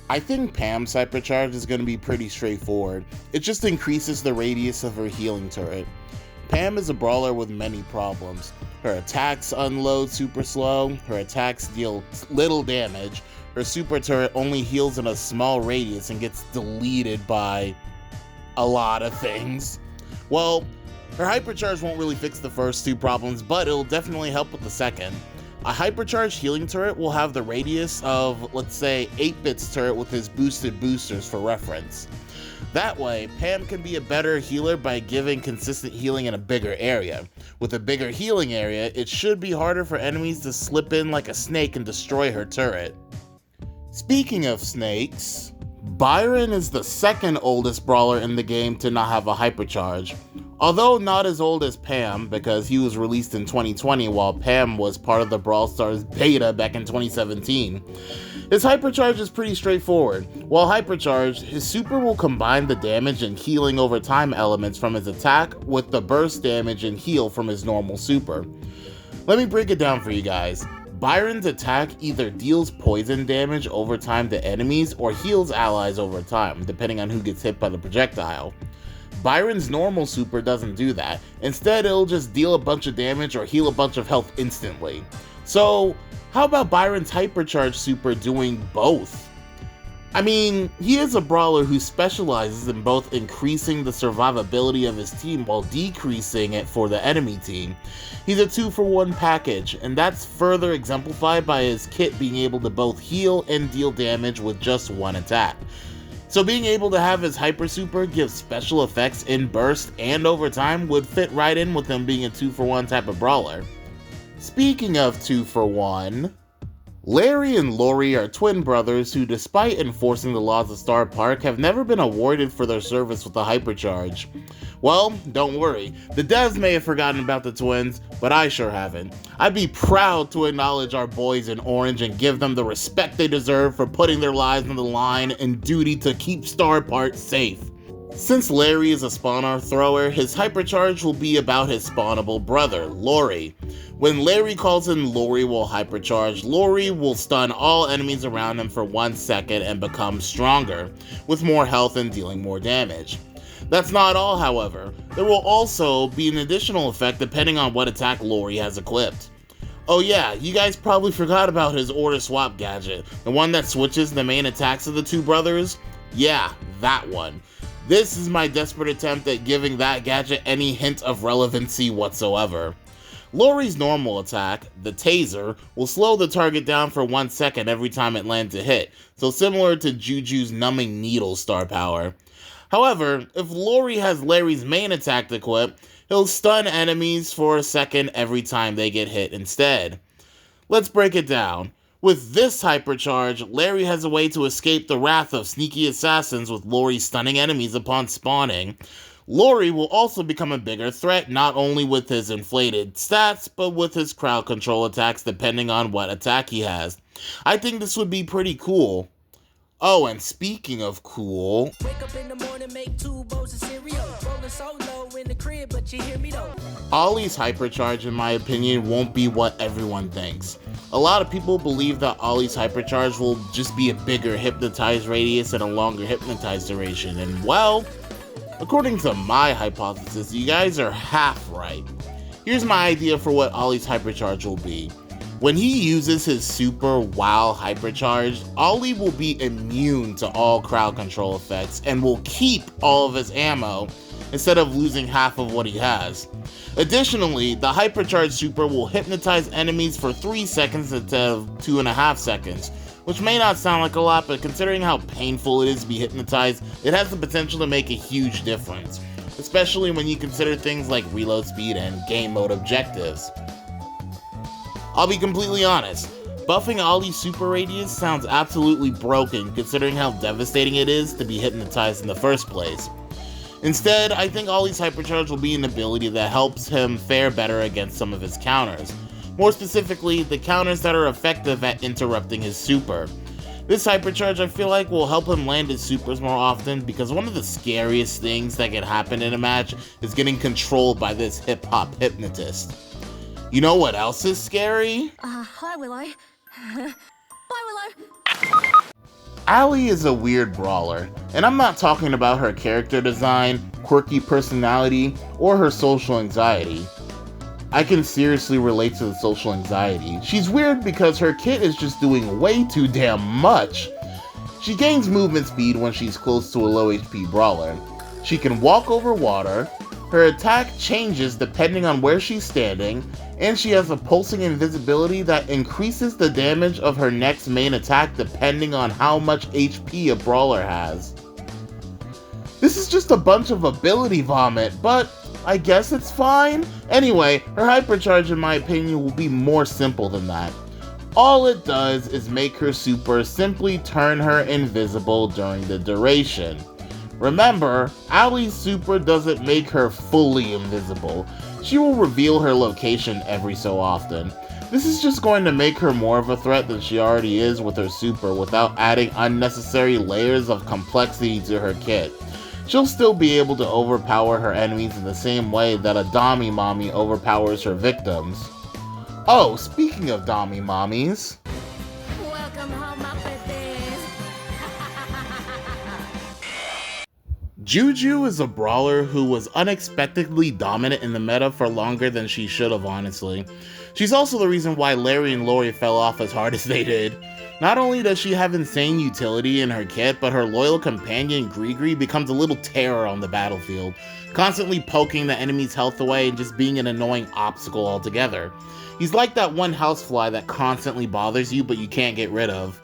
I think Pam's Hypercharge is going to be pretty straightforward. It just increases the radius of her healing turret. Pam is a brawler with many problems. Her attacks unload super slow, her attacks deal little damage, her super turret only heals in a small radius and gets deleted by a lot of things. Well, her Hypercharge won't really fix the first two problems, but it'll definitely help with the second. A Hypercharge healing turret will have the radius of, let's say, 8-Bit's turret with his boosted boosters for reference. That way, Pam can be a better healer by giving consistent healing in a bigger area. With a bigger healing area, it should be harder for enemies to slip in like a snake and destroy her turret. Speaking of snakes, Byron is the second oldest brawler in the game to not have a Hypercharge. Although not as old as Pam, because he was released in 2020 while Pam was part of the Brawl Stars beta back in 2017. His Hypercharge is pretty straightforward. While Hypercharged, his super will combine the damage and healing over time elements from his attack with the burst damage and heal from his normal super. Let me break it down for you guys. Byron's attack either deals poison damage over time to enemies or heals allies over time, depending on who gets hit by the projectile. Byron's normal super doesn't do that. Instead, it'll just deal a bunch of damage or heal a bunch of health instantly. So, how about Byron's Hypercharge super doing both? I mean, he is a brawler who specializes in both increasing the survivability of his team while decreasing it for the enemy team. He's a 2-for-1 package, and that's further exemplified by his kit being able to both heal and deal damage with just one attack. So being able to have his Hyper Super give special effects in burst and over time would fit right in with him being a 2-for-1 type of brawler. Speaking of 2-for-1, Larry and Lori are twin brothers who, despite enforcing the laws of Star Park, have never been awarded for their service with the Hypercharge. Well, don't worry, the devs may have forgotten about the twins, but I sure haven't. I'd be proud to acknowledge our boys in orange and give them the respect they deserve for putting their lives on the line and duty to keep Star Park safe. Since Larry is a spawner thrower, his Hypercharge will be about his spawnable brother, Lori. When Larry calls in, Lori will Hypercharge. Lori will stun all enemies around him for 1 second and become stronger, with more health and dealing more damage. That's not all, however. There will also be an additional effect depending on what attack Lori has equipped. Oh yeah, you guys probably forgot about his order swap gadget, the one that switches the main attacks of the two brothers? Yeah, that one. This is my desperate attempt at giving that gadget any hint of relevancy whatsoever. Lori's normal attack, the taser, will slow the target down for 1 second every time it lands a hit, so similar to Guju's numbing needle star power. However, if Lori has Larry's main attack equipped, he'll stun enemies for a second every time they get hit instead. Let's break it down. With this Hypercharge, Larry has a way to escape the wrath of sneaky assassins with Lori stunning enemies upon spawning. Lori will also become a bigger threat not only with his inflated stats, but with his crowd control attacks depending on what attack he has. I think this would be pretty cool. Oh, and speaking of cool, wake up in the morning, make 2 bowls of cereal, rolling solo in the crib, but you hear me though. Alli's Hypercharge, in my opinion, won't be what everyone thinks. A lot of people believe that Alli's Hypercharge will just be a bigger hypnotize radius and a longer hypnotize duration, and well, according to my hypothesis, you guys are half right. Here's my idea for what Alli's Hypercharge will be. When he uses his super while hypercharged, Alli will be immune to all crowd control effects and will keep all of his ammo instead of losing half of what he has. Additionally, the hypercharged super will hypnotize enemies for 3 seconds instead of 2.5 seconds, which may not sound like a lot, but considering how painful it is to be hypnotized, it has the potential to make a huge difference, especially when you consider things like reload speed and game mode objectives. I'll be completely honest, buffing Alli's super radius sounds absolutely broken considering how devastating it is to be hypnotized in the first place. Instead, I think Alli's Hypercharge will be an ability that helps him fare better against some of his counters. More specifically, the counters that are effective at interrupting his super. This Hypercharge I feel like will help him land his supers more often because one of the scariest things that can happen in a match is getting controlled by this hip-hop hypnotist. You know what else is scary? Hi, Willow. Bye, Willow. Alli is a weird brawler, and I'm not talking about her character design, quirky personality, or her social anxiety. I can seriously relate to the social anxiety. She's weird because her kit is just doing way too damn much. She gains movement speed when she's close to a low HP brawler. She can walk over water, her attack changes depending on where she's standing, and she has a pulsing invisibility that increases the damage of her next main attack depending on how much HP a brawler has. This is just a bunch of ability vomit, but I guess it's fine. Anyway, her Hypercharge in my opinion will be more simple than that. All it does is make her super simply turn her invisible during the duration. Remember, Alli's super doesn't make her fully invisible. She will reveal her location every so often. This is just going to make her more of a threat than she already is with her super without adding unnecessary layers of complexity to her kit. She'll still be able to overpower her enemies in the same way that a Dami Mommy overpowers her victims. Oh, speaking of Dami Mommies. Welcome home, my princess. Guju is a brawler who was unexpectedly dominant in the meta for longer than she should have, honestly. She's also the reason why Larry and Lori fell off as hard as they did. Not only does she have insane utility in her kit, but her loyal companion Gree becomes a little terror on the battlefield, constantly poking the enemy's health away and just being an annoying obstacle altogether. He's like that one housefly that constantly bothers you but you can't get rid of.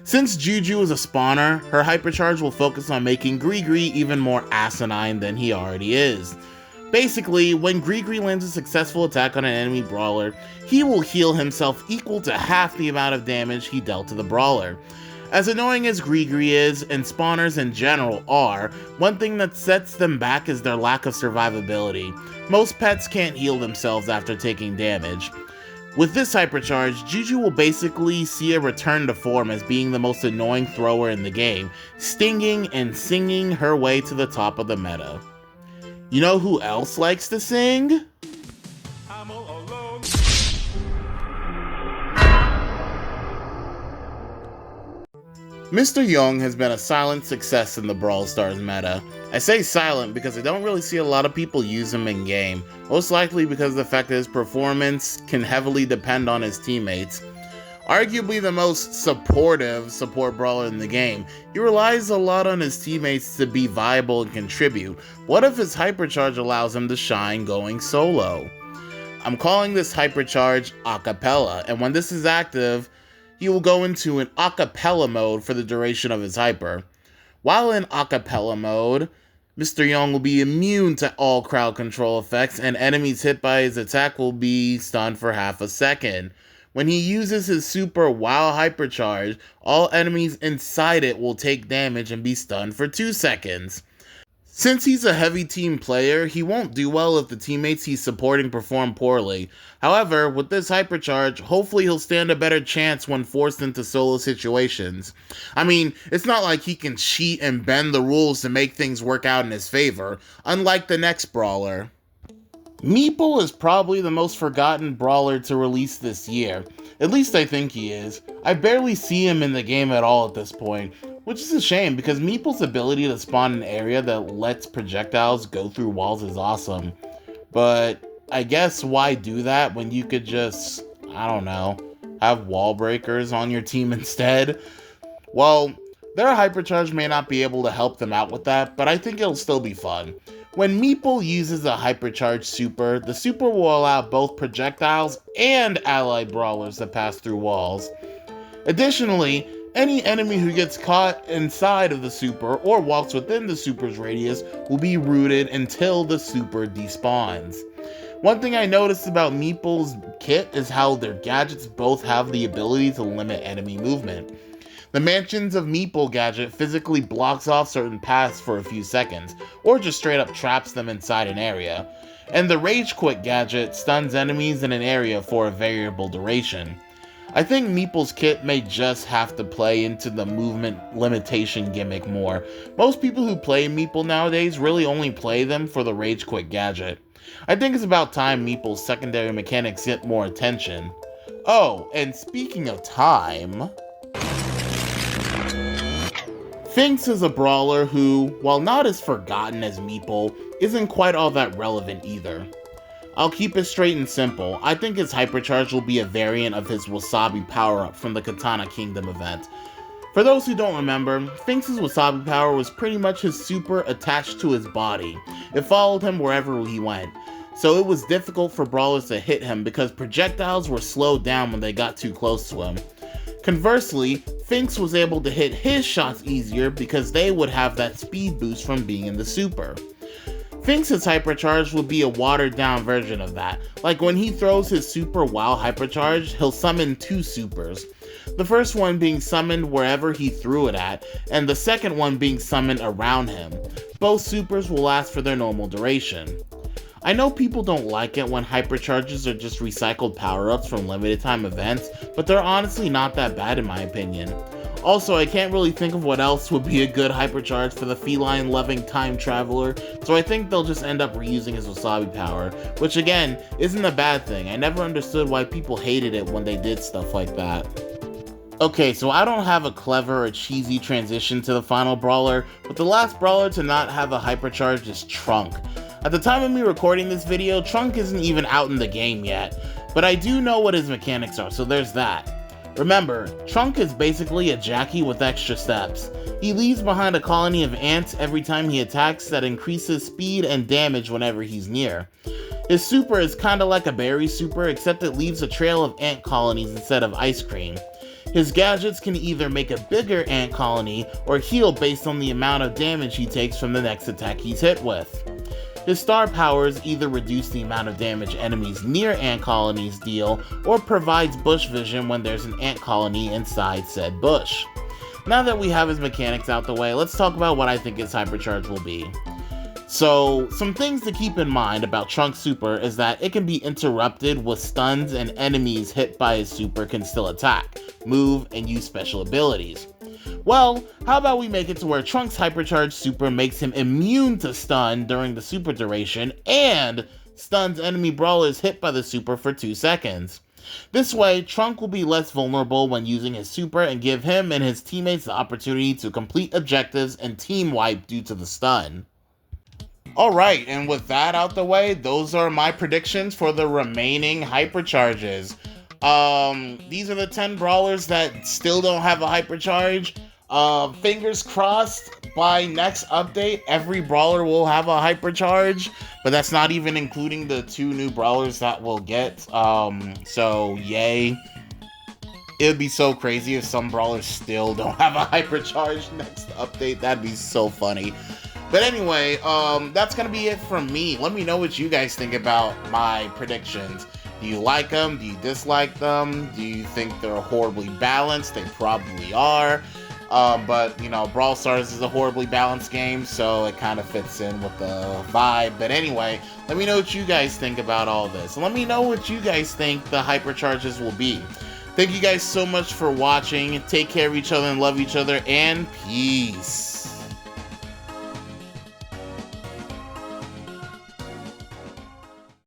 Since Guju is a spawner, her Hypercharge will focus on making Gree even more asinine than he already is. Basically, when Gree lands a successful attack on an enemy brawler, he will heal himself equal to half the amount of damage he dealt to the brawler. As annoying as Gree is, and spawners in general are, one thing that sets them back is their lack of survivability. Most pets can't heal themselves after taking damage. With this Hypercharge, Guju will basically see a return to form as being the most annoying thrower in the game, stinging and singing her way to the top of the meta. You know who else likes to sing? I'm all alone. Mr. Young has been a silent success in the Brawl Stars meta. I say silent because I don't really see a lot of people use him in game, most likely because of the fact that his performance can heavily depend on his teammates. Arguably the most supportive support brawler in the game, he relies a lot on his teammates to be viable and contribute. What if his Hypercharge allows him to shine going solo? I'm calling this Hypercharge Acapella, and when this is active, he will go into an acapella mode for the duration of his hyper. While in acapella mode, Mr. Young will be immune to all crowd control effects, and enemies hit by his attack will be stunned for half a second. When he uses his super while Hypercharged, all enemies inside it will take damage and be stunned for 2 seconds. Since he's a heavy team player, he won't do well if the teammates he's supporting perform poorly. However, with this Hypercharge, hopefully he'll stand a better chance when forced into solo situations. I mean, it's not like he can cheat and bend the rules to make things work out in his favor, unlike the next brawler. Meeple is probably the most forgotten brawler to release this year. At least I think he is. I barely see him in the game at all at this point, which is a shame because Meeple's ability to spawn an area that lets projectiles go through walls is awesome. But I guess why do that when you could just, I don't know, have wall breakers on your team instead? Well, their Hypercharge may not be able to help them out with that, but I think it'll still be fun. When Meeple uses a Hypercharge super, the super will allow both projectiles and allied brawlers to pass through walls. Additionally, any enemy who gets caught inside of the super or walks within the super's radius will be rooted until the super despawns. One thing I noticed about Meeple's kit is how their gadgets both have the ability to limit enemy movement. The Mansions of Meeple gadget physically blocks off certain paths for a few seconds, or just straight up traps them inside an area. And the Rage Quit gadget stuns enemies in an area for a variable duration. I think Meeple's kit may just have to play into the movement limitation gimmick more. Most people who play Meeple nowadays really only play them for the Rage Quit gadget. I think it's about time Meeple's secondary mechanics get more attention. Oh, and speaking of time... Finx is a brawler who, while not as forgotten as Meeple, isn't quite all that relevant either. I'll keep it straight and simple. I think his Hypercharge will be a variant of his Wasabi power-up from the Katana Kingdom event. For those who don't remember, Finx's Wasabi power was pretty much his super attached to his body. It followed him wherever he went, so it was difficult for brawlers to hit him because projectiles were slowed down when they got too close to him. Conversely, Finx was able to hit his shots easier because they would have that speed boost from being in the super. Finx's Hypercharge will be a watered down version of that. Like when he throws his super while Hypercharged, he'll summon two supers. The first one being summoned wherever he threw it at, and the second one being summoned around him. Both supers will last for their normal duration. I know people don't like it when Hypercharges are just recycled power-ups from limited time events, but they're honestly not that bad in my opinion. Also, I can't really think of what else would be a good Hypercharge for the feline-loving time traveler, so I think they'll just end up reusing his Wasabi power, which again, isn't a bad thing. I never understood why people hated it when they did stuff like that. Okay, so I don't have a clever or cheesy transition to the final brawler, but the last brawler to not have a Hypercharge is Trunk. At the time of me recording this video, Trunk isn't even out in the game yet, but I do know what his mechanics are, so there's that. Remember, Trunk is basically a Jackie with extra steps. He leaves behind a colony of ants every time he attacks that increases speed and damage whenever he's near. His super is kinda like a berry super, except it leaves a trail of ant colonies instead of ice cream. His gadgets can either make a bigger ant colony or heal based on the amount of damage he takes from the next attack he's hit with. His star powers either reduce the amount of damage enemies near ant colonies deal, or provides bush vision when there's an ant colony inside said bush. Now that we have his mechanics out the way, let's talk about what I think his Hypercharge will be. So, some things to keep in mind about Trunk's super is that it can be interrupted with stuns and enemies hit by his super can still attack, move, and use special abilities. Well, how about we make it to where Trunk's Hypercharge super makes him immune to stun during the super duration and stuns enemy brawlers hit by the super for 2 seconds. This way, Trunk will be less vulnerable when using his super and give him and his teammates the opportunity to complete objectives and team wipe due to the stun. Alright, and with that out the way, those are my predictions for the remaining Hypercharges. These are the 10 brawlers that still don't have a Hypercharge. Fingers crossed, by next update, every brawler will have a Hypercharge, but that's not even including the 2 new brawlers that we'll get, so yay. It would be so crazy if some brawlers still don't have a Hypercharge next update. That'd be so funny. But anyway, that's gonna be it from me. Let me know what you guys think about my predictions. Do you like them? Do you dislike them? Do you think they're horribly balanced? They probably are. But, you know, Brawl Stars is a horribly balanced game, so it kind of fits in with the vibe. But anyway, let me know what you guys think about all this. And let me know what you guys think the Hypercharges will be. Thank you guys so much for watching. Take care of each other and love each other, and peace.